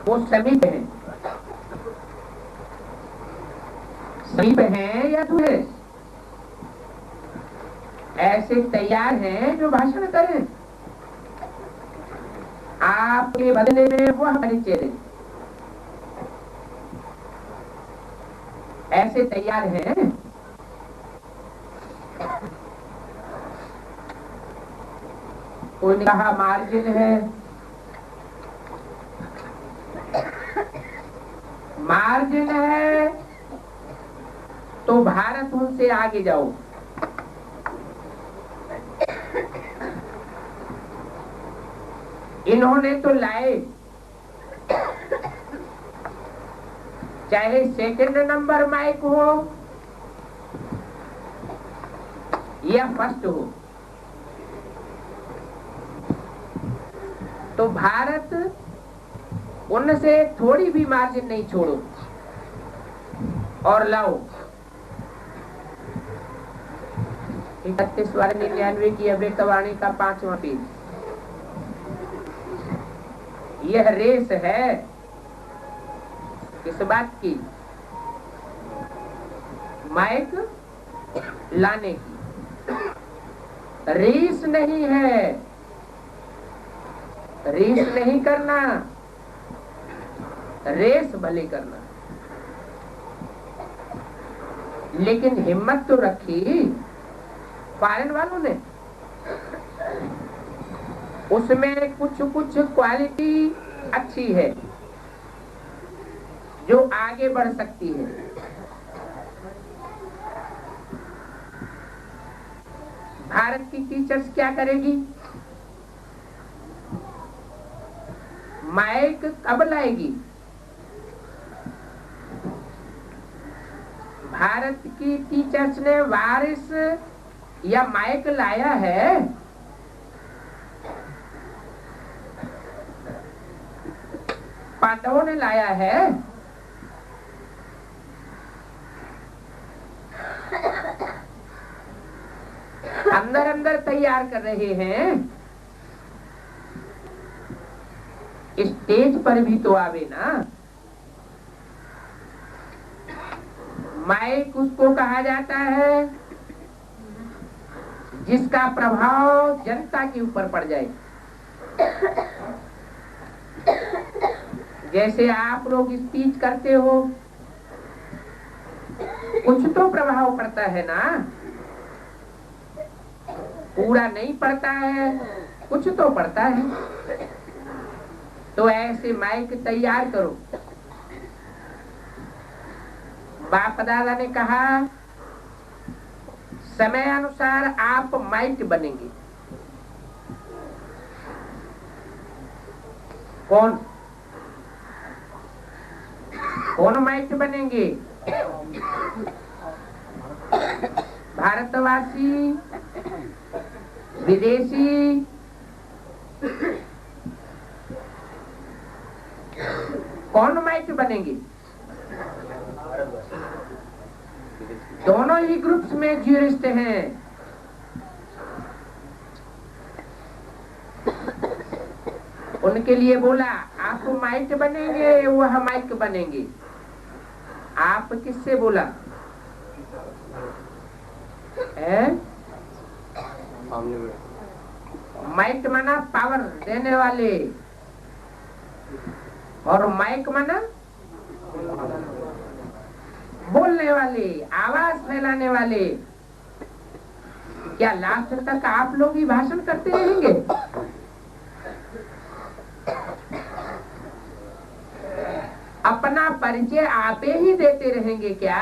वो समीप है, समीप है या दूर है? ऐसे तैयार हैं जो भाषण करें आपके बदले में वो हमारे चेहरे, ऐसे तैयार हैं। कोई ने कहा मार्जिन है, मार्जिन है तो भारत उनसे आगे जाओ। इन्होंने तो लाए, चाहे सेकंड नंबर माइक हो या फर्स्ट हो, तो भारत उनसे थोड़ी भी मार्जिन नहीं छोड़ो और लाओ। 31/99 की अभ्यक्तवाणी का 5वां पेज। यह रेस है किस बात की? माइक लाने की। रेस नहीं है, रेस नहीं करना, रेस भले करना, लेकिन हिम्मत तो रखी फॉरेन वालों ने। उसमें कुछ कुछ क्वालिटी अच्छी है जो आगे बढ़ सकती है। भारत की टीचर्स क्या करेगी? माइक कब लाएगी? भारत की टीचर्स ने वारिस या माइक लाया है? पांडवों ने लाया है? अंदर अंदर तैयार कर रहे हैं, स्टेज पर भी तो आवे ना। माइक उसको कहा जाता है जिसका प्रभाव जनता के ऊपर पड़ जाए। जैसे आप लोग स्पीच करते हो, कुछ तो प्रभाव पड़ता है ना, पूरा नहीं पड़ता है, कुछ तो पड़ता है। तो ऐसे माइक तैयार करो। बाप दादा ने कहा समय अनुसार आप माइक बनेंगे। कौन कौन माइक बनेंगे? भारतवासी, विदेशी, कौन माइक बनेंगे? दोनों ही ग्रुप्स में ज्यूरिस्ट हैं। उनके लिए बोला आप माइक बनेंगे, वह माइक बनेंगे। आप किससे बोला है? माइक माना पावर देने वाले और माइक माना बोलने वाले, आवाज फैलाने वाले। क्या लास्ट तक आप लोग ही भाषण करते रहेंगे? अपना परिचय आप ही देते रहेंगे क्या?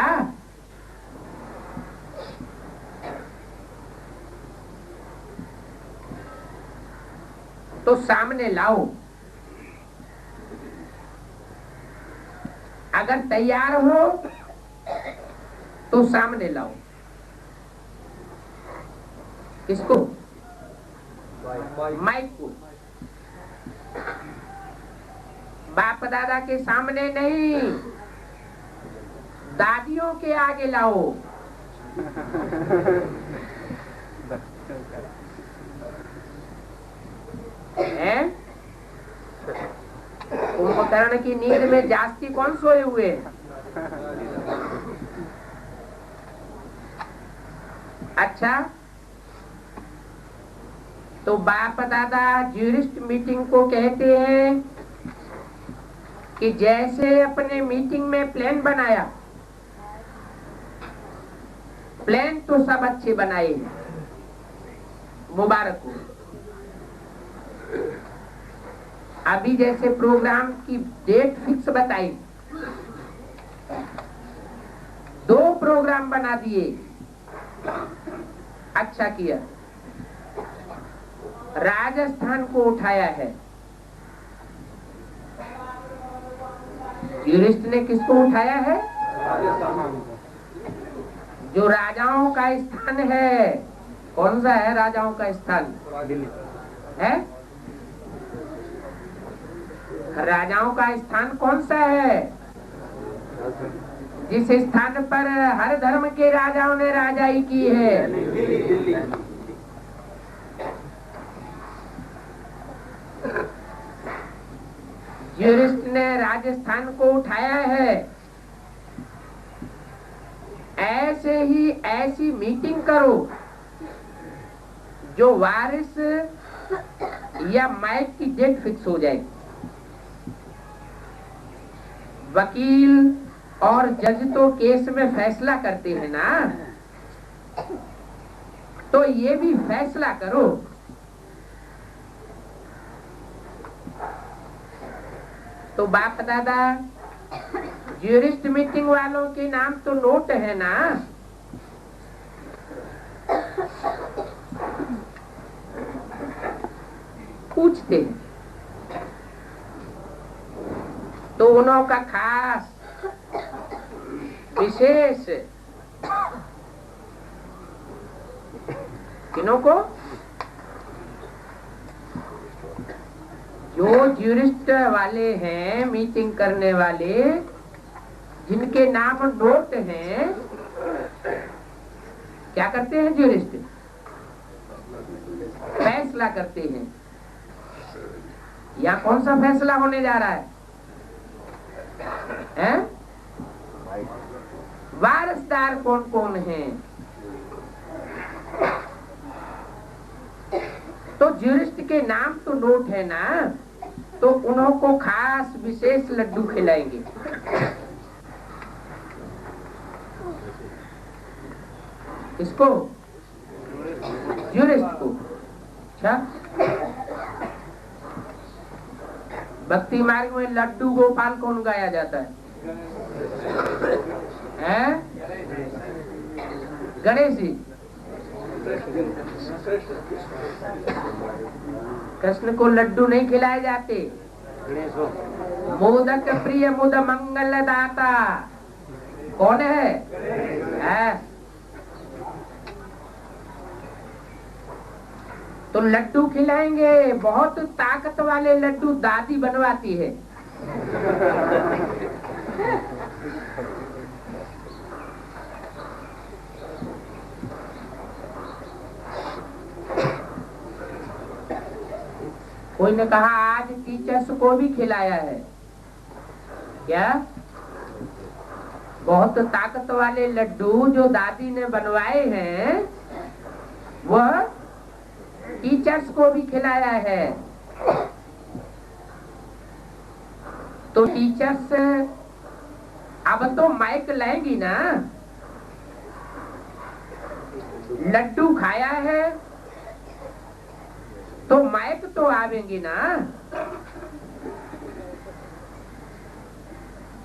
तो सामने लाओ। अगर तैयार हो तो सामने लाओ। किसको? माइक को। बाप दादा के सामने नहीं, दादियों के आगे लाओ। है? कुंभकर्ण की नींद में जास्ती कौन सोए हुए हैं? अच्छा, तो बाप दादा ज्यूरिस्ट मीटिंग को कहते हैं कि जैसे अपने मीटिंग में प्लान बनाया, प्लान तो सब अच्छे बनाए हैं, मुबारक हो। अभी जैसे प्रोग्राम की डेट फिक्स बताई, 2 प्रोग्राम बना दिए, अच्छा किया। राजस्थान को उठाया है, ज्यूरिस्ट ने किसको उठाया है? जो राजाओं का स्थान है। कौन सा है राजाओं का स्थान? है? राजाओं का स्थान कौन सा है? जिस स्थान पर हर धर्म के राजाओं ने राजाई की है। ज्यूरिस्ट ने राजस्थान को उठाया है। ऐसे ही ऐसी मीटिंग करो जो वारिस या माइक की डेट फिक्स हो जाए। वकील और जज तो केस में फैसला करते हैं ना, तो ये भी फैसला करो। तो बाप दादा ज्यूरिस्ट मीटिंग वालों के नाम तो नोट है ना? पूछते हैं तो उन्हों का खास विशेष किनों को? जो ज्यूरिस्ट वाले हैं, मीटिंग करने वाले, जिनके नाम नोट हैं, क्या करते हैं ज्यूरिस्ट? फैसला करते हैं। या कौन सा फैसला होने जा रहा है? हैं? वारसदार कौन कौन है? तो ज्यूरिस्ट के नाम तो नोट है ना, तो उन्हों को खास विशेष लड्डू खिलाएंगे। इसको ज्यूरिस्ट को। अच्छा, भक्ति मार्ग में लड्डू गोपाल कौन गाया जाता है? गणेश जी। कृष्ण को लड्डू नहीं खिलाए जाते। मोदक प्रिय मुद मंगल दाता कौन है? तो लड्डू खिलाएंगे, बहुत ताकत वाले लड्डू दादी बनवाती है। कोई ने कहा आज टीचर्स को भी खिलाया है क्या? बहुत ताकत वाले लड्डू जो दादी ने बनवाए हैं, वह टीचर्स को भी खिलाया है। तो टीचर्स अब तो माइक लाएंगी ना। लड्डू खाया है तो माइक तो आवेंगी ना।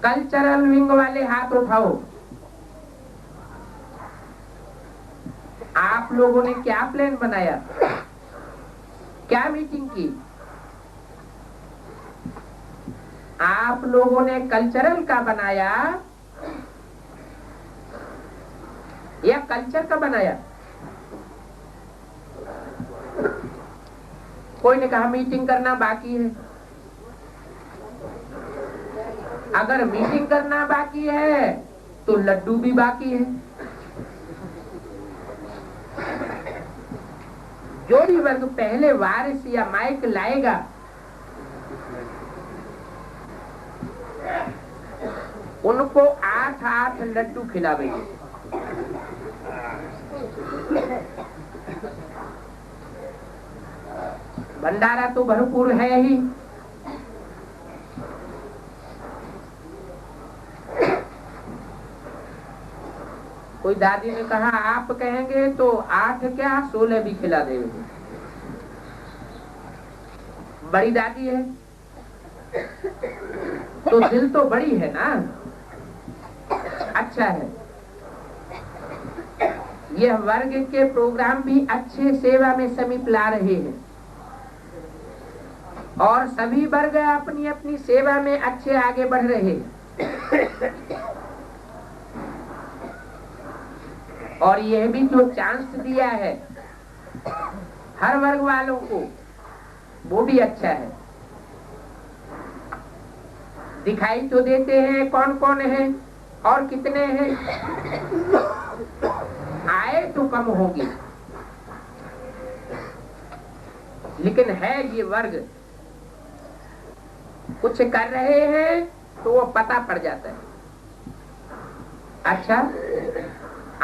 कल्चरल विंग वाले हाथ उठाओ। आप लोगों ने क्या प्लान बनाया? क्या मीटिंग की? आप लोगों ने कल्चरल का बनाया या कल्चर का बनाया? कोई ने कहा मीटिंग करना बाकी है। अगर मीटिंग करना बाकी है तो लड्डू भी बाकी है। जो भी वर्ग पहले वारिस या माइक लाएगा उनको 8-8 लड्डू खिलावेंगे। भंडारा तो भरपूर है ही। कोई दादी ने कहा आप कहेंगे तो 8 क्या 16 भी खिला देंगे। बड़ी दादी है तो दिल तो बड़ी है ना, अच्छा है। यह वर्ग के प्रोग्राम भी अच्छे सेवा में समीप ला रहे हैं और सभी वर्ग अपनी अपनी सेवा में अच्छे आगे बढ़ रहे हैं। और यह भी जो चांस दिया है हर वर्ग वालों को, वो भी अच्छा है। दिखाई तो देते हैं कौन कौन है और कितने हैं, आए तो कम होगी, लेकिन है ये वर्ग कुछ कर रहे हैं तो वो पता पड़ जाता है। अच्छा,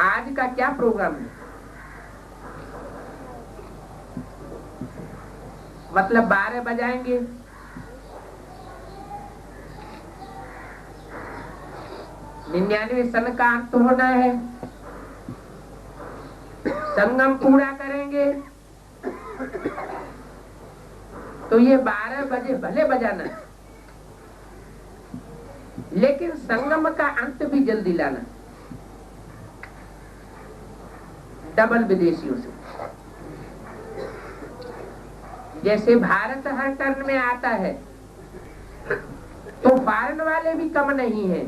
आज का क्या प्रोग्राम है? मतलब 12 बजाएंगे, निन्यानवे सन का अंत होना है, संगम पूरा करेंगे, तो ये 12 बजे भले बजाना, लेकिन संगम का अंत भी जल्दी लाना, डबल विदेशियों से। जैसे भारत हर टर्न में आता है तो फॉरेन वाले भी कम नहीं है,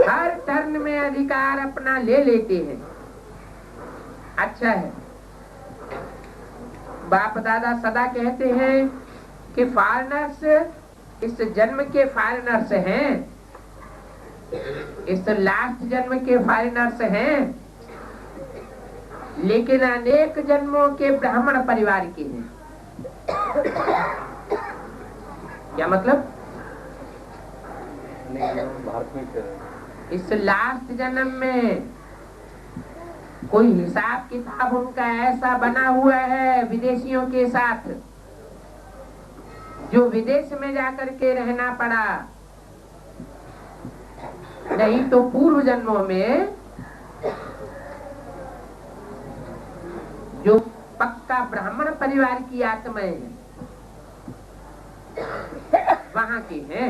हर टर्न में अधिकार अपना ले लेते हैं। अच्छा है, बाप दादा सदा कहते हैं कि फॉरेनर्स इस जन्म के फॉरेनर्स हैं, इस लास्ट जन्म के फॉरेनर्स हैं, लेकिन अनेक जन्मों के ब्राह्मण परिवार के हैं। क्या मतलब? इस लास्ट जन्म में कोई हिसाब किताब उनका ऐसा बना हुआ है विदेशियों के साथ, जो विदेश में जाकर के रहना पड़ा, नहीं तो पूर्व जन्मों में जो पक्का ब्राह्मण परिवार की आत्माएं हैं वहां के हैं।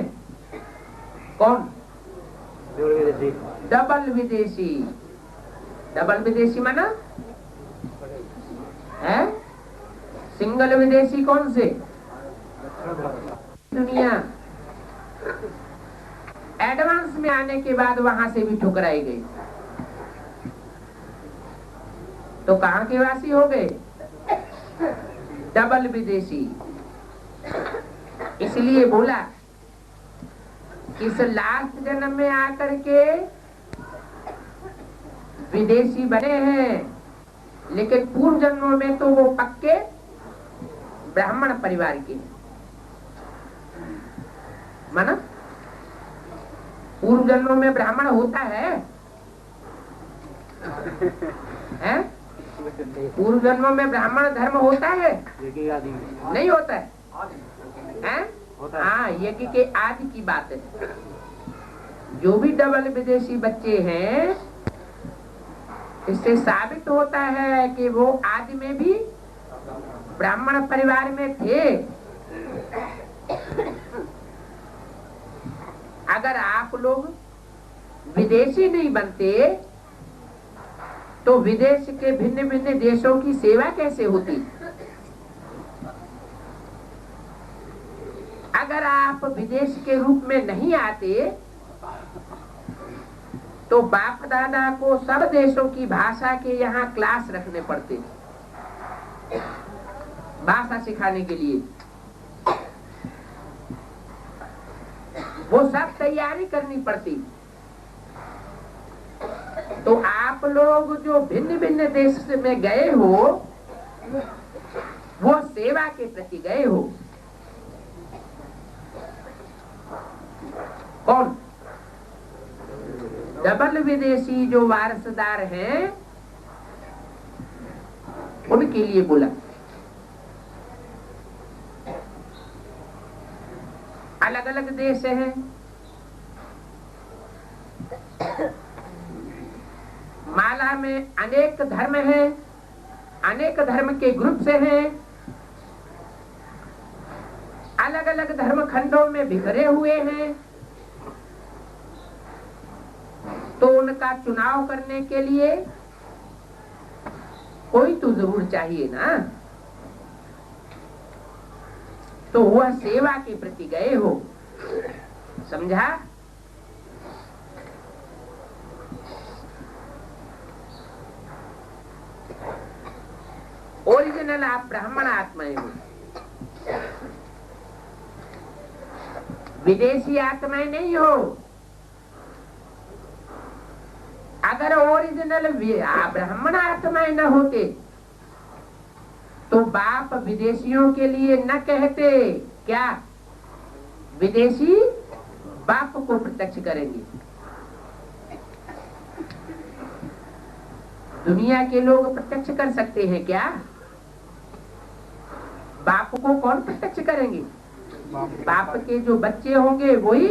कौन? डबल विदेशी। डबल विदेशी माना है? सिंगल विदेशी कौन से? दुनिया एडवांस में आने के बाद वहां से भी ठुकराई गई, तो कहां के वासी हो गए? डबल विदेशी। इसलिए बोला इस लास्ट जन्म में आकर के विदेशी बने हैं, लेकिन पूर्व जन्मों में तो वो पक्के ब्राह्मण परिवार के। माना पूर्व जन्मों में ब्राह्मण होता है, हैं? पूर्व जन्मों में ब्राह्मण धर्म होता है? नहीं होता है, हैं? हाँ, यज्ञ के आदि की बात है। जो भी डबल विदेशी बच्चे हैं, इससे साबित होता है कि वो आदि में भी ब्राह्मण परिवार में थे। अगर आप लोग विदेशी नहीं बनते तो विदेश के भिन्न भिन्न देशों की सेवा कैसे होती? अगर आप विदेश के रूप में नहीं आते तो बाप दादा को सब देशों की भाषा के यहाँ क्लास रखने पड़ते, भाषा सिखाने के लिए। वो सब तैयारी करनी पड़ती। तो आप लोग जो भिन्न भिन्न देश में गए हो, वो सेवा के प्रति गए हो। कौन? डबल विदेशी जो वारसदार हैं उनके लिए बोला। अलग अलग देश हैं, माला में अनेक धर्म हैं, अनेक धर्म के ग्रुप से हैं, अलग अलग धर्म खंडों में बिखरे हुए हैं। तो उनका चुनाव करने के लिए कोई तो जरूर चाहिए ना। तो वह सेवा के प्रति गए हो, समझा? ओरिजिनल आप ब्राह्मण आत्माएं हो, विदेशी आत्माएं नहीं हो। अगर ओरिजिनल ब्राह्मण आत्माएं न होते तो बाप विदेशियों के लिए न कहते क्या? विदेशी बाप को प्रत्यक्ष करेंगे। दुनिया के लोग प्रत्यक्ष कर सकते हैं क्या? बाप को कौन प्रत्यक्ष करेंगे? बाप के जो बच्चे होंगे वही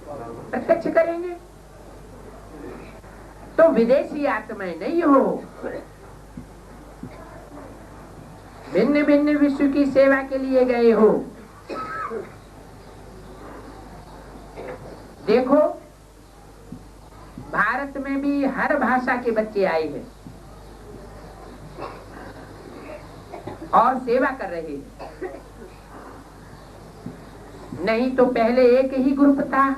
प्रत्यक्ष करेंगे। तो विदेशी आत्माएं नहीं हो, भिन्न भिन्न विश्व की सेवा के लिए गए हो। देखो भारत में भी हर भाषा के बच्चे आए हैं और सेवा कर रहे हैं। नहीं तो पहले एक ही ग्रुप था।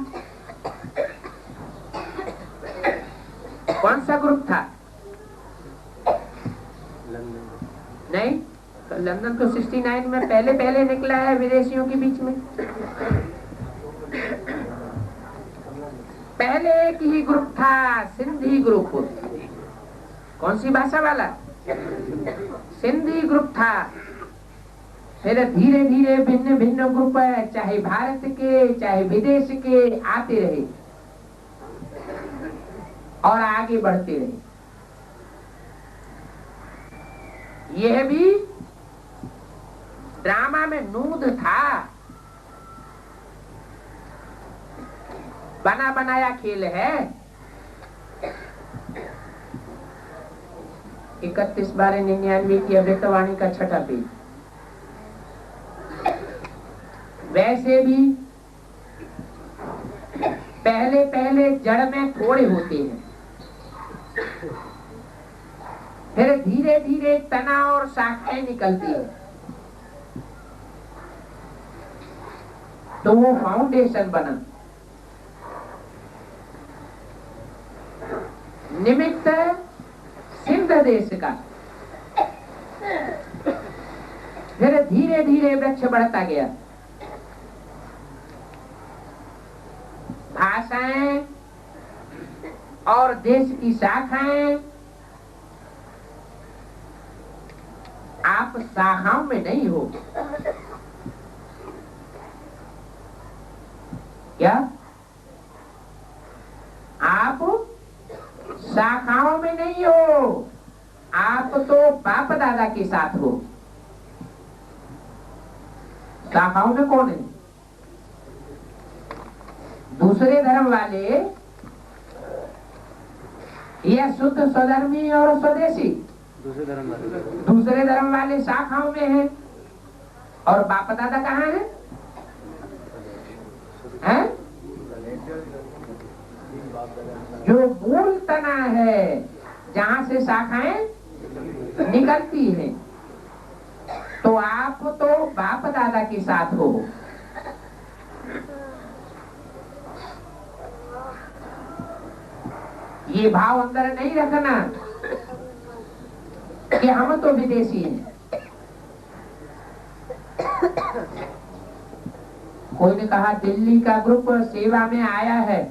कौन सा ग्रुप था? नहीं तो लंदन तो 69 में पहले निकला है विदेशियों के बीच में। पहले एक ही ग्रुप था, सिंधी ग्रुप। कौन सी भाषा वाला? सिंधी ग्रुप था। फिर धीरे धीरे भिन्न भिन्न ग्रुप है, चाहे भारत के चाहे विदेश के, आते रहे और आगे बढ़ते रहे। यह भी ड्रामा में नूद था, बना बनाया खेल है। 31/99 की अमृतवाणी का 6ठा पेज। वैसे भी पहले जड़ में थोड़े होते हैं, फिर धीरे धीरे तना और शाखाएं निकलती है, तो वो फाउंडेशन बना। निमित्त सिंध देश का। फिर धीरे धीरे वृक्ष बढ़ता गया। भाषाएं और देश की शाखाएं। आप शाखाओं में नहीं हो क्या? आप शाखाओं में नहीं हो, आप तो बाप दादा के साथ हो। शाखाओं में कौन है? दूसरे धर्म वाले या शुद्ध स्वधर्मी और स्वदेशी? दूसरे धर्म वाले शाखाओं में है। और बाप दादा कहाँ है? हैं? जो मूल तना है, जहाँ से शाखाएं निकलती हैं। तो आप तो बाप दादा के साथ हो। ये भाव अंदर नहीं रखना कि हम तो विदेशी हैं। कोई ने कहा दिल्ली का ग्रुप सेवा में आया है।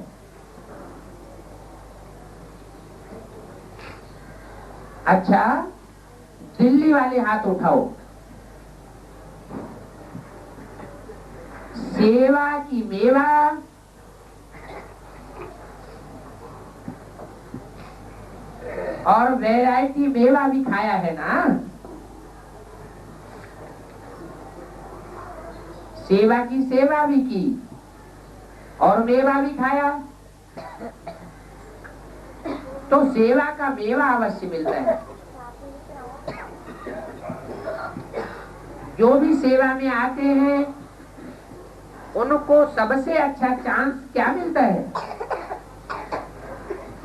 अच्छा, दिल्ली वाले हाथ उठाओ। सेवा की मेवा और वैरायटी मेवा भी खाया है ना, सेवा की सेवा भी की और मेवा भी खाया, तो सेवा का मेवा अवश्य मिलता है। जो भी सेवा में आते हैं उनको सबसे अच्छा चांस क्या मिलता है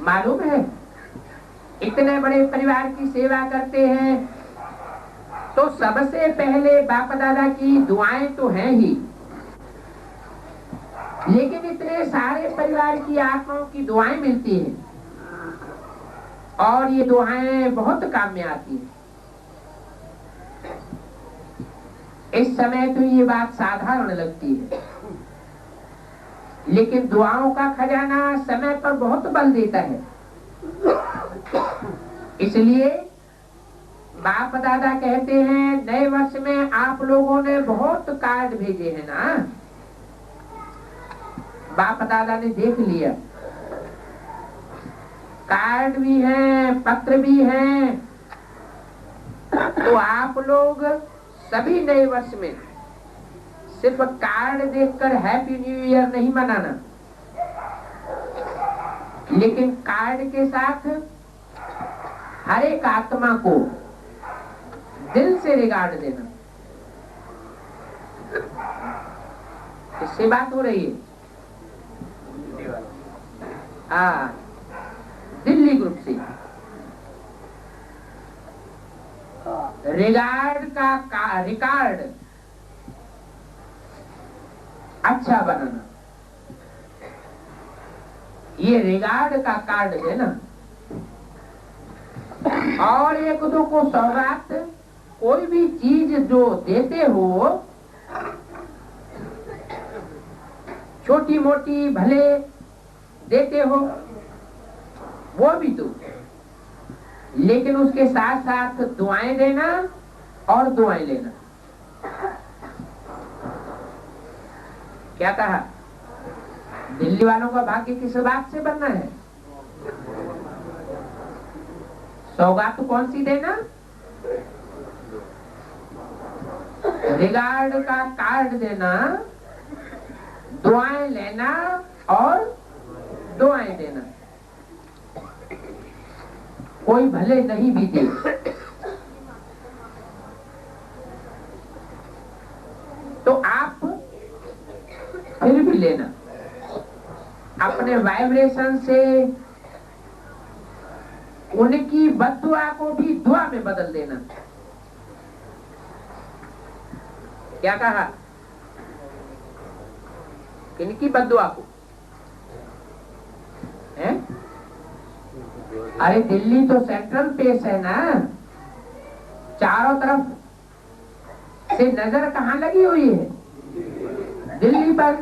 मालूम है? इतने बड़े परिवार की सेवा करते हैं तो सबसे पहले बाप दादा की दुआएं तो हैं ही, लेकिन इतने सारे परिवार की आत्माओं की दुआएं मिलती हैं और ये दुआएं बहुत काम में आती हैं। इस समय तो ये बात साधारण लगती है, लेकिन दुआओं का खजाना समय पर बहुत बल देता है। इसलिए बाप दादा कहते हैं नए वर्ष में आप लोगों ने बहुत कार्ड भेजे हैं ना, बाप दादा ने देख लिया, कार्ड भी हैं, पत्र भी हैं। तो आप लोग सभी नए वर्ष में सिर्फ कार्ड देखकर हैप्पी न्यू ईयर नहीं मनाना, लेकिन कार्ड के साथ हर एक आत्मा को दिल से रिगार्ड देना। इससे बात हो रही है। दिल्ली ग्रुप से रिकॉर्ड अच्छा बनाना, ये रिगार्ड का कार्ड देना। और एक दो को सौगात कोई भी चीज जो देते हो, छोटी मोटी भले देते हो वो भी तो, लेकिन उसके साथ साथ दुआएं देना और दुआएं लेना। क्या कहा? दिल्ली वालों का भाग्य किस बात से बनना है? सौगात कौन सी देना? रिगार्ड का कार्ड देना, दुआएं लेना और दुआएं देना। कोई भले नहीं भी दे तो आप फिर भी लेना, अपने वाइब्रेशन से उनकी बद्दुआ को भी दुआ में बदल देना। क्या कहा? किनकी बद्दुआ को? है? अरे दिल्ली तो सेंट्रल प्लेस है ना, चारों तरफ से नजर कहाँ लगी हुई है? दिल्ली पर।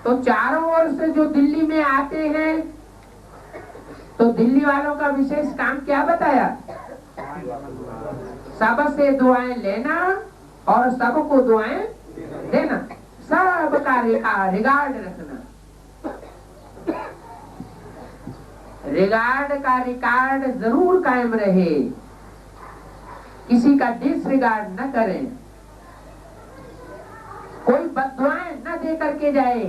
तो चारों ओर से जो दिल्ली में आते हैं तो दिल्ली वालों का विशेष काम क्या बताया? सबसे दुआएं लेना और सबको दुआएं देना, सबका रिगार्ड रखना। रिगार्ड का रिकॉर्ड जरूर कायम रहे, किसी का डिसरिगार्ड न करें, कोई बद्दुआएं न दे करके जाए।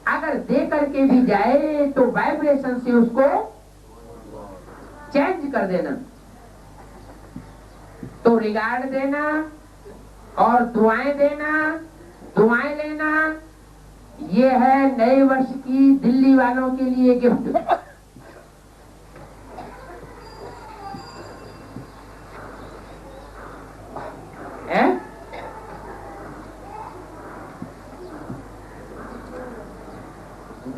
अगर दे करके भी जाए तो वाइब्रेशन से उसको चेंज कर देना। तो रिगार्ड देना और दुआएं देना, दुआएं लेना, ये है नए वर्ष की दिल्ली वालों के लिए गिफ्ट।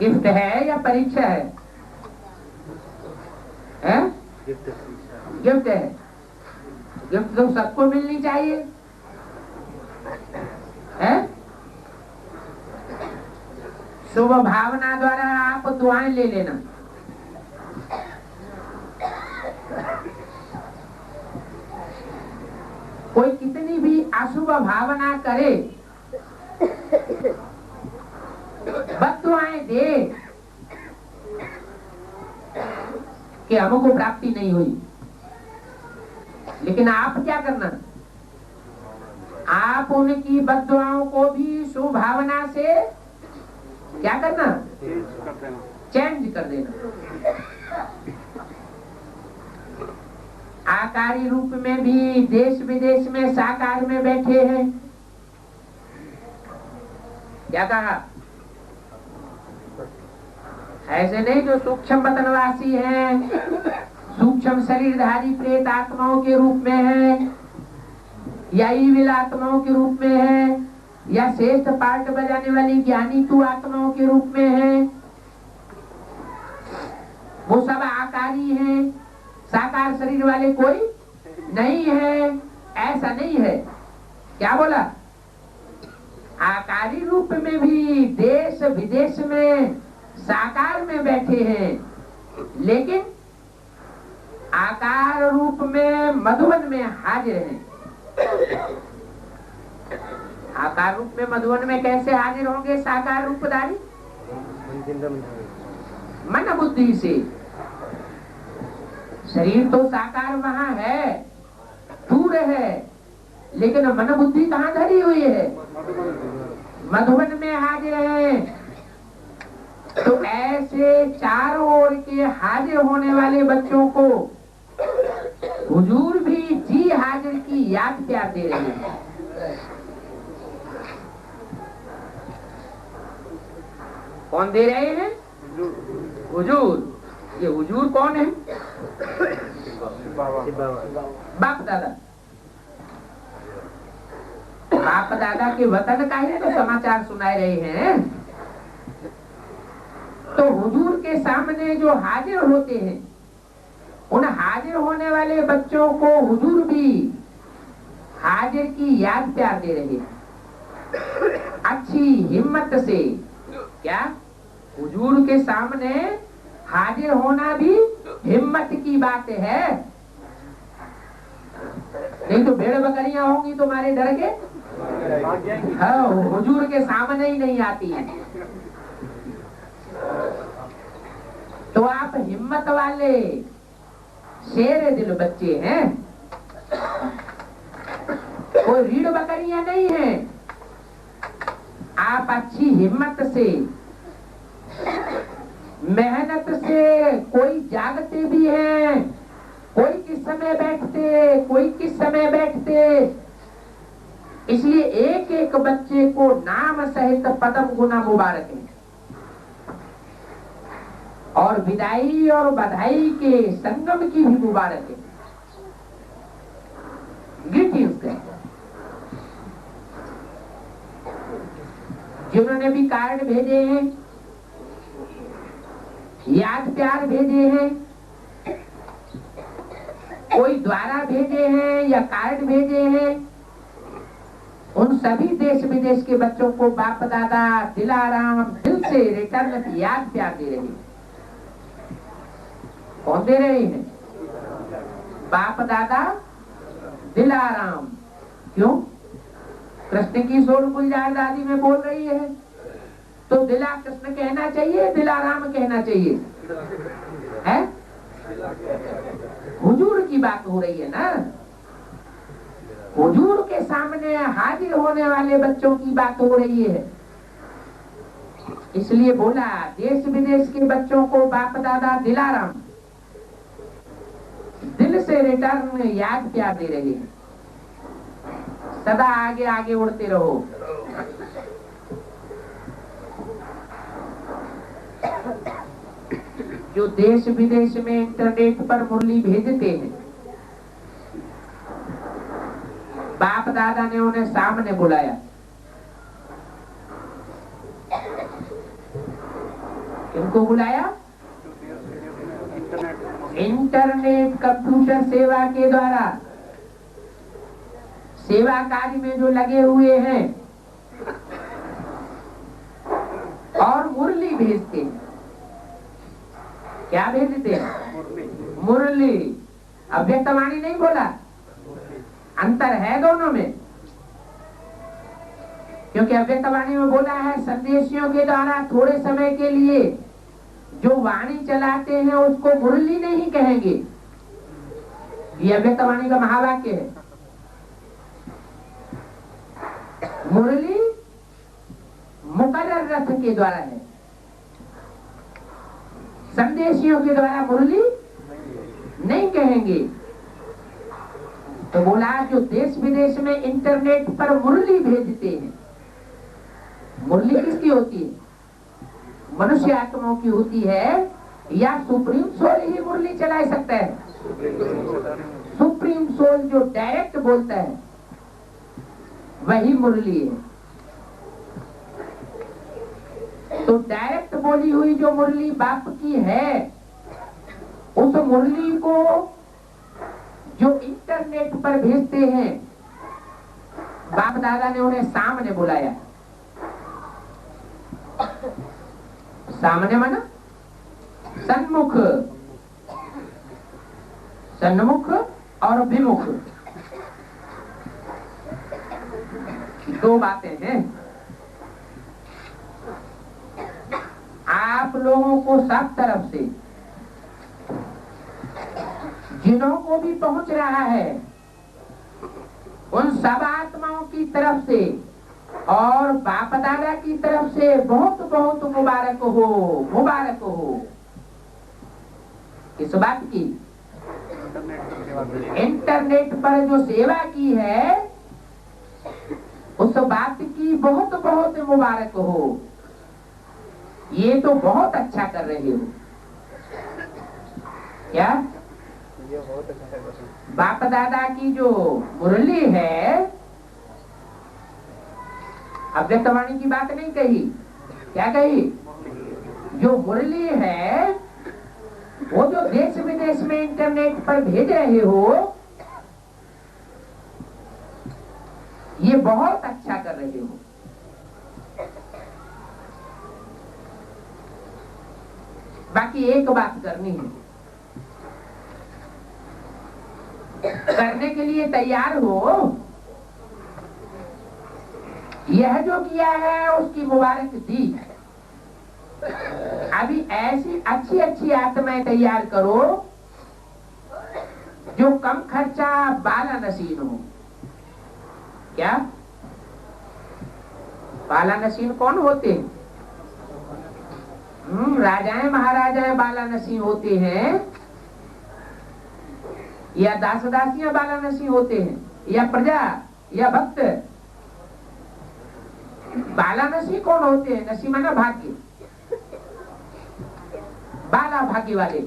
गिफ्ट है या परीक्षा है? गिफ्ट है। गिफ्ट तो सबको मिलनी चाहिए है? शुभ भावना द्वारा आप दुआएं ले लेना। कोई कितनी भी अशुभ भावना करे, बद्दुआएं दे, कि हमको प्राप्ति नहीं हुई। लेकिन आप क्या करना, आप उनकी बद्दुआओं को भी सुभावना से क्या करना, चेंज कर देना। आकारी रूप में भी देश विदेश में साकार में बैठे हैं। क्या कहा, ऐसे नहीं जो सूक्ष्म वतनवासी हैं, सूक्ष्म शरीरधारी प्रेत आत्माओं के रूप में है, या ईविल आत्माओं के रूप में है, या श्रेष्ठ पार्ट बजाने वाली ज्ञानी तू आत्माओं के रूप में है। वो सब आकारी हैं, साकार शरीर वाले कोई नहीं है। ऐसा नहीं है। क्या बोला, आकारी रूप में भी देश विदेश में साकार में बैठे हैं, लेकिन आकार रूप में मधुबन में हाजिर हैं। आकार रूप में मधुबन में कैसे हाजिर होंगे साकार रूपधारी? मन बुद्धि से। शरीर तो साकार वहां है, दूर है, लेकिन मन बुद्धि कहाँ धरी हुई है? मधुबन में हाजिर है। तो ऐसे चारों ओर के हाजिर होने वाले बच्चों को हुजूर भी जी हाजिर की याद प्यार दे रहे हैं। कौन दे रहे हैं? हुजूर। ये हुजूर कौन है? बाप दादा। बाप दादा के वतन का ही तो समाचार सुना रहे हैं। तो हुजूर के सामने जो हाजिर होते हैं, उन हाजिर होने वाले बच्चों को हुजूर भी हाजिर की याद प्यार दे रहे हैं। अच्छी हिम्मत से। क्या? हुजूर के सामने हाजिर होना भी हिम्मत की बात है। नहीं तो भेड़ बकरियां होंगी तुम्हारे डर के, हाँ, हुजूर के सामने ही नहीं आती है। तो आप हिम्मत वाले शेर दिल बच्चे हैं, कोई रीढ़ बकरियां नहीं हैं। आप अच्छी हिम्मत से, मेहनत से, कोई जागते भी हैं, कोई किस समय बैठते, कोई किस समय बैठते। इसलिए एक एक बच्चे को नाम सहित पदम गुना मुबारक है। और विदाई और बधाई के संगम की भी मुबारक है। ग्रीटिंग्स है। जिन्होंने भी कार्ड भेजे हैं, याद प्यार भेजे हैं, कोई द्वारा भेजे हैं या कार्ड भेजे हैं, उन सभी देश विदेश के बच्चों को बाप दादा दिलाराम दिल से रिटर्न याद प्यार दे रहे हैं। कौन दे रहे हैं? बाप दादा दिलाराम। क्यों? कृष्ण की सोल गुलजार दादी में बोल रही है, तो दिला कृष्ण कहना चाहिए, दिलाराम कहना चाहिए है? हुजूर की बात हो रही है ना। हुजूर के सामने हाजिर होने वाले बच्चों की बात हो रही है। इसलिए बोला देश विदेश के बच्चों को बाप दादा दिलाराम दिल से रिटर्न याद प्यार दे रहे हैं। सदा आगे आगे उड़ते रहो। जो देश विदेश में इंटरनेट पर मुरली भेजते हैं, बाप दादा ने उन्हें सामने बुलाया। किनको बुलाया? इंटरनेट कंप्यूटर सेवा के द्वारा सेवा कार्य में जो लगे हुए हैं और मुरली भेजते हैं। क्या भेजते हैं? मुरली। अव्यक्तवाणी नहीं बोला, अंतर है दोनों में। क्योंकि अव्यक्तवाणी में बोला है संदेशियों के द्वारा थोड़े समय के लिए जो वाणी चलाते हैं उसको मुरली नहीं कहेंगे। ये अव्यक्तवाणी का महावाक्य है। मुरली मुकर्रर रथ के द्वारा है, संदेशियों के द्वारा मुरली नहीं कहेंगे। तो बोला जो देश विदेश में इंटरनेट पर मुरली भेजते हैं, मुरली किसकी होती है? मनुष्य आत्माओं की होती है, या सुप्रीम सोल ही मुरली चला सकता है? सुप्रीम सोल जो डायरेक्ट बोलता है वही मुरली है। तो डायरेक्ट बोली हुई जो मुरली बाप की है, उस मुरली को जो इंटरनेट पर भेजते हैं, बाप दादा ने उन्हें सामने बुलाया। सामने माना सन्मुख, सन्मुख और विमुख, दो बातें हैं। आप लोगों को सब तरफ से, जिन्हों को भी पहुंच रहा है, उन सब आत्माओं की तरफ से और बाप दादा की तरफ से बहुत बहुत मुबारक हो, मुबारक हो। किस बात की? इंटरनेट पर जो सेवा की है उस बात की बहुत बहुत मुबारक हो। ये तो बहुत अच्छा कर रहे हो। क्या बाप दादा की जो मुरली है, अव्यक्तवाणी की बात नहीं कही, क्या कही? जो मुरली है वो जो देश विदेश में इंटरनेट पर भेज रहे हो, ये बहुत अच्छा कर रहे हो। बाकी एक बात करनी है, करने के लिए तैयार हो। यह जो किया है उसकी मुबारक दी। अभी ऐसी अच्छी अच्छी आत्माएं तैयार करो जो कम खर्चा बाला नसीन हो। क्या बाला नसीन कौन होते हैं? राजाएं महाराजाएं बाला नसीन होते हैं, या दास दासियां बाला नसीन होते हैं, या प्रजा या भक्त? बाला नसी कौन होते हैं? नसी माना भाग्य, बाला भाग्य वाले,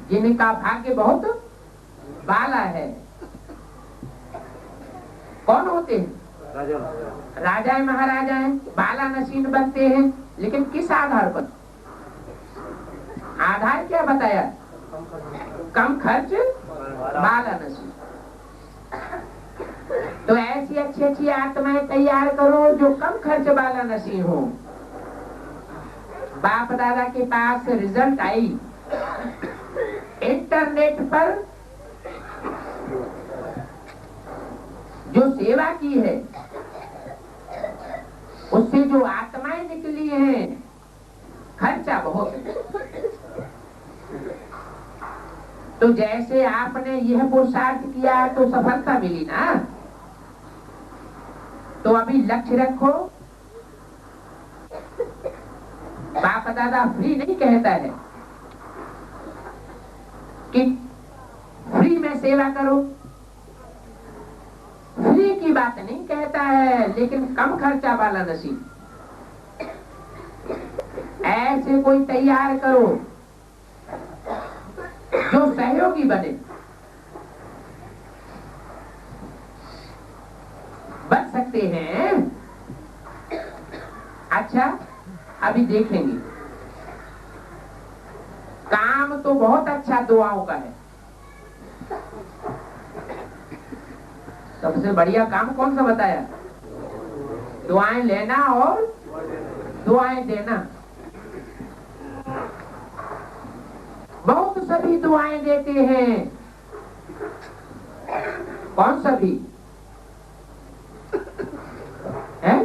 जिनका भाग्य बहुत बाला है। कौन होते हैं? राजाएं महाराजाएं बाला नसीन बनते हैं। लेकिन किस आधार पर? आधार क्या बताया? कम खर्च बाला नसीन। तो ऐसी अच्छी अच्छी आत्माएं तैयार करो जो कम खर्च बाला नसीन हो। बाप दादा के पास रिजल्ट आई, इंटरनेट पर जो सेवा की है उससे जो आत्माएं निकली हैं, खर्चा बहुत है। तो जैसे आपने यह पुरुषार्थ किया तो सफलता मिली ना। तो अभी लक्ष्य रखो। बाप दादा फ्री नहीं कहता है कि फ्री में सेवा करो, फ्री की बात नहीं कहता है, लेकिन कम खर्चा वाला नसीब। ऐसे कोई तैयार करो जो सहयोगी बने। बन सकते हैं। अच्छा, अभी देखेंगे। काम तो बहुत अच्छा दुआओं का है। सबसे बढ़िया काम कौन सा बताया? दुआएं लेना और दुआएं देना। बहुत सभी दुआएं देते हैं। कौन सभी है?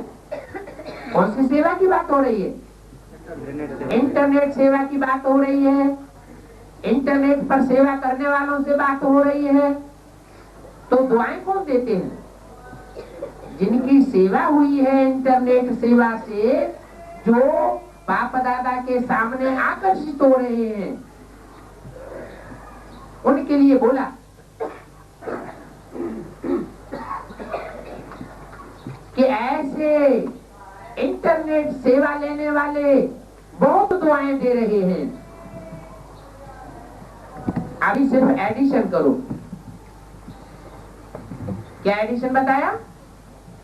कौन सी सेवा की बात हो रही है? इंटरनेट सेवा की बात हो रही है, इंटरनेट पर सेवा करने वालों से बात हो रही है। तो दुआएं कौन देते हैं? जिनकी सेवा हुई है इंटरनेट सेवा से, जो बाप दादा के सामने आकर्षित हो रहे हैं, उनके लिए बोला कि ऐसे इंटरनेट सेवा लेने वाले बहुत दुआएं दे रहे हैं। अभी सिर्फ एडिशन करो। क्या एडिशन बताया?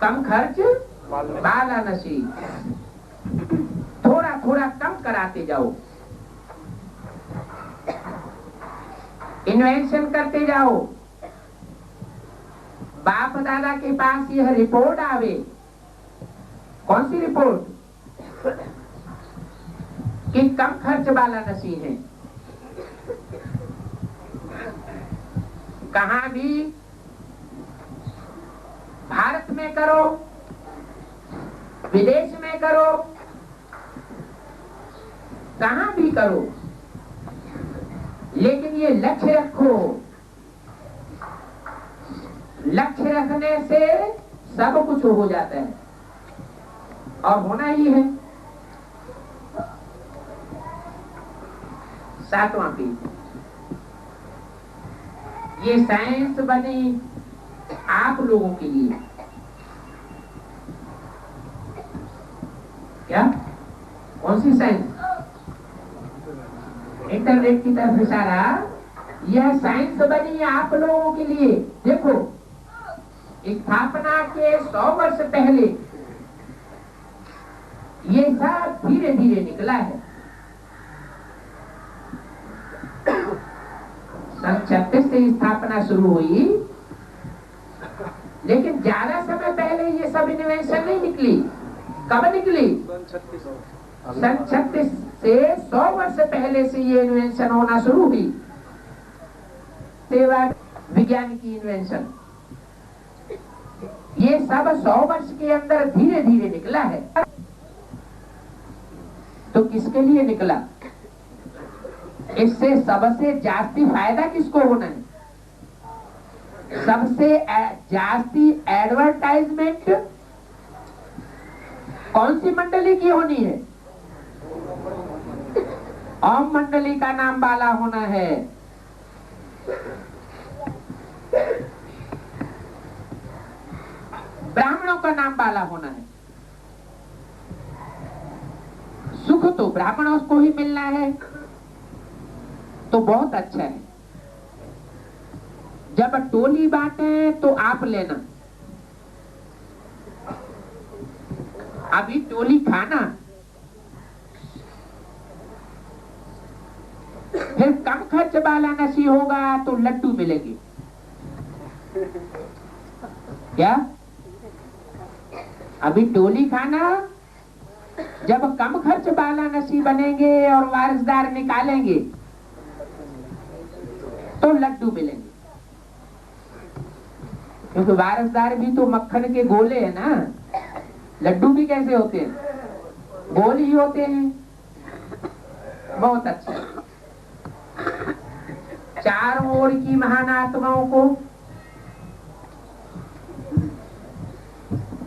कम खर्च बाला नशी। थोड़ा थोड़ा कम कराते जाओ, इन्वेंशन करते जाओ। बाप दादा के पास यह रिपोर्ट आवे। कौन सी रिपोर्ट? कि कम खर्च वाला नशी है। कहां भी भारत में करो, विदेश में करो, कहां भी करो, लेकिन ये लक्ष्य रखो। लक्ष्य रखने से सब कुछ हो जाता है और होना ही है। 7वां पेज। ये साइंस बनी आप लोगों के लिए। क्या? कौन सी साइंस? इंटरनेट की तरफ इशारा। यह साइंस बनी आप लोगों के लिए। देखो, स्थापना के 100 वर्ष पहले ये सब धीरे धीरे निकला है। सन 36 से स्थापना शुरू हुई, लेकिन ज्यादा समय पहले ये सब इन्वेंशन नहीं निकली। कब निकली? सन 36 से 100 वर्ष पहले से ये इन्वेंशन होना शुरू हुई। सेवा विज्ञान की इन्वेंशन, ये सब 100 वर्ष के अंदर धीरे धीरे निकला है। तो किसके लिए निकला? इससे सबसे जास्ती फायदा किसको होना है? सबसे जास्ती एडवर्टाइजमेंट कौन सी मंडली की होनी है? ओम मंडली का नाम वाला होना है। ब्राह्मणों का नाम वाला होना है। सुख तो ब्राह्मणों को ही मिलना है, तो बहुत अच्छा है। जब टोली बांटे तो आप लेना। अभी टोली खाना, फिर कम खर्च वाला नशी होगा तो लड्डू मिलेंगे। क्या? अभी टोली खाना, जब कम खर्च वाला नशी बनेंगे और वारिसदार निकालेंगे तो लड्डू मिलेंगे। क्योंकि वारिसदार भी तो मक्खन के गोले है ना, लड्डू भी कैसे होते हैं? गोल ही होते हैं। बहुत अच्छा। चारों ओर की महान आत्माओं को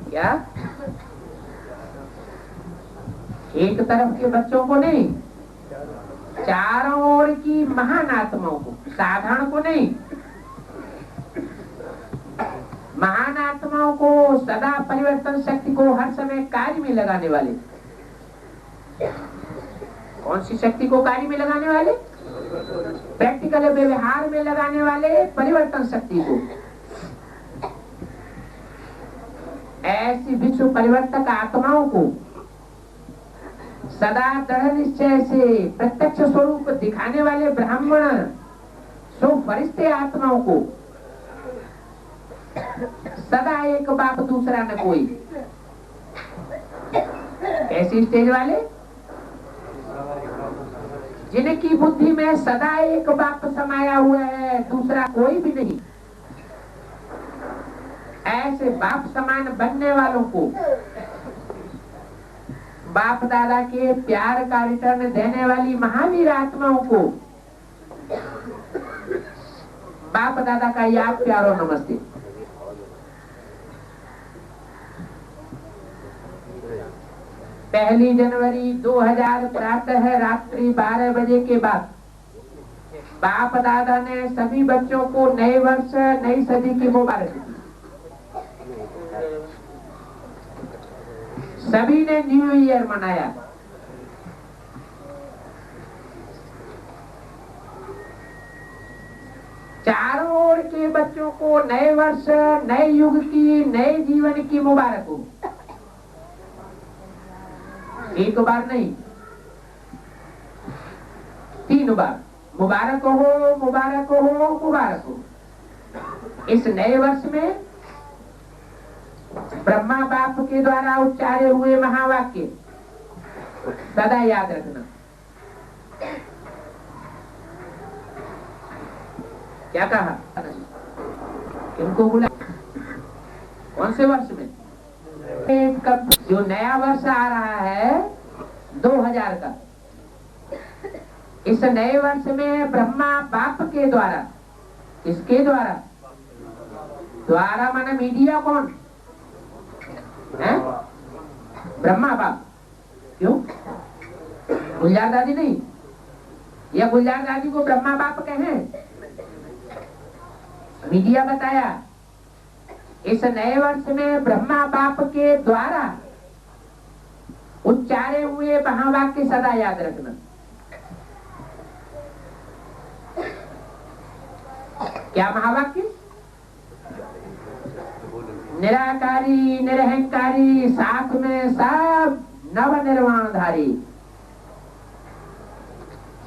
क्या? एक तरफ के बच्चों को नहीं, चारों ओर की महान आत्माओं को, साधारण को नहीं। महान आत्माओं को, सदा परिवर्तन शक्ति को हर समय कार्य में लगाने वाले। कौन सी शक्ति को कार्य में लगाने वाले? प्रैक्टिकल व्यवहार में लगाने वाले परिवर्तन शक्ति को। ऐसी विश्व परिवर्तक आत्माओं को सदा दृढ़ निश्चय से प्रत्यक्ष स्वरूप दिखाने वाले ब्राह्मण सो फरिश्ते आत्माओं को, सदा एक बाप दूसरा न कोई। ऐसी स्टेज वाले जिनकी बुद्धि में सदा एक बाप समाया हुआ है, दूसरा कोई भी नहीं। ऐसे बाप समान बनने वालों को बाप दादा के प्यार का रिटर्न देने वाली महावीर आत्माओं को बाप दादा का याद प्यारो नमस्ते। पहली जनवरी 2000 प्रातः रात्रि 12 बजे के बाद बाप दादा ने सभी बच्चों को नए वर्ष नई सदी की मुबारक दी। सभी ने न्यू ईयर मनाया। चारों ओर के बच्चों को नए वर्ष नए युग की नए जीवन की मुबारक हो। एक बार नहीं 3 बार मुबारक हो मुबारक हो मुबारक हो। इस नए वर्ष में ब्रह्मा बाप के द्वारा उच्चारे हुए महावाक्य सदा याद रखना। क्या कहा? इनको बुला कौन से वर्ष में? जो नया वर्ष आ रहा है 2000 का, इस नए वर्ष में ब्रह्मा बाप के द्वारा, किसके द्वारा? द्वारा माना मीडिया कौन है? ब्रह्मा बाप। क्यों? गुलजार दादी नहीं, या गुलजार दादी को ब्रह्मा बाप कहें? मीडिया बताया इस नए वर्ष में ब्रह्मा बाप के द्वारा उच्चारे हुए महावाक्य सदा याद रखना। क्या महावाक्य? निराकारी निरहंकारी साथ में सब नव निर्माणधारी।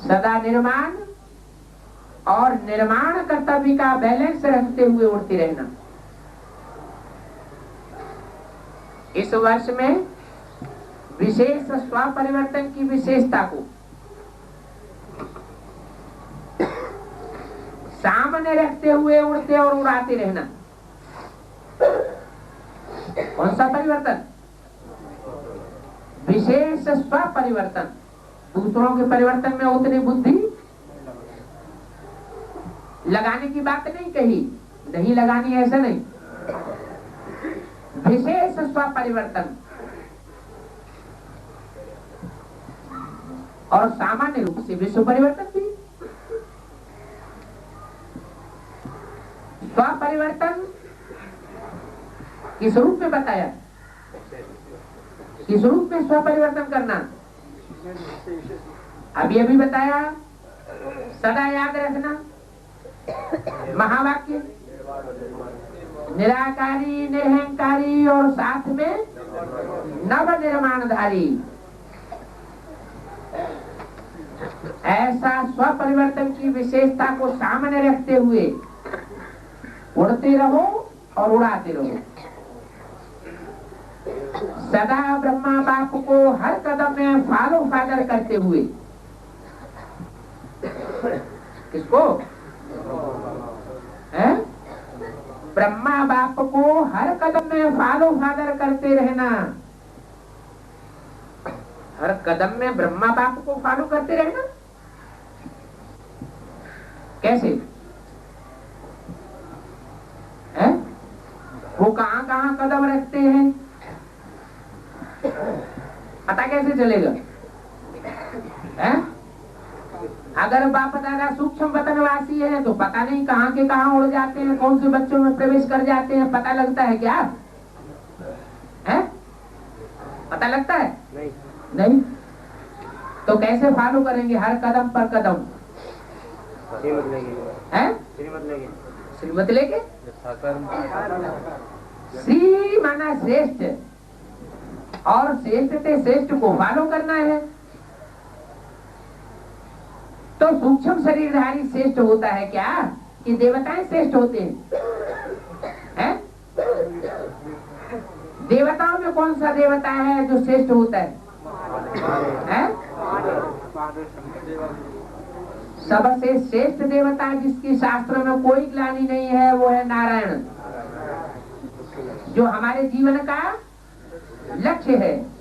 सदा निर्माण और निर्माण कर्तव्य का बैलेंस रखते हुए उड़ते रहना। इस वर्ष में विशेष स्व परिवर्तन की विशेषता को सामने रखते हुए उड़ते और उड़ाते रहना। कौन सा परिवर्तन? विशेष स्व परिवर्तन। दूसरों के परिवर्तन में उतनी बुद्धि लगाने की बात नहीं कही, नहीं लगानी ऐसा नहीं। विशेष स्व परिवर्तन और सामान्य रूप से विश्व परिवर्तन भी। स्व परिवर्तन किस रूप में बताया? किस रूप में स्व परिवर्तन करना? अभी अभी बताया, सदा याद रखना महावाक्य, निराकारी निरहंकारी और साथ में नव निर्माणधारी। ऐसा स्व परिवर्तन की विशेषता को सामने रखते हुए उड़ते रहो और उड़ाते रहो। सदा ब्रह्मा बाप को हर कदम में फॉलो फादर करते हुए। किसको? है? ब्रह्मा बाप को हर कदम में फॉलो फादर करते रहना। हर कदम में ब्रह्मा बाप को फॉलो करते रहना। कैसे है? वो कहां कहां कदम रखते हैं पता कैसे चलेगा? है? अगर बाप दादा सूक्ष्म वतनवासी है तो पता नहीं कहां के कहां उड़ जाते हैं, कौन से बच्चों में प्रवेश कर जाते हैं, पता लगता है क्या? है? पता लगता है? नहीं। तो कैसे फॉलो करेंगे हर कदम पर कदम? श्रीमत लेके। श्री माना श्रेष्ठ, और श्रेष्ठ से श्रेष्ठ को फॉलो करना है। तो सूक्ष्म शरीरधारी श्रेष्ठ होता है क्या कि देवताएं श्रेष्ठ होते हैं? देवताओं में कौन सा देवता है जो श्रेष्ठ होता है? सबसे श्रेष्ठ देवता जिसकी शास्त्र में कोई ग्लानि नहीं है वो है नारायण, जो हमारे जीवन का लक्ष्य है।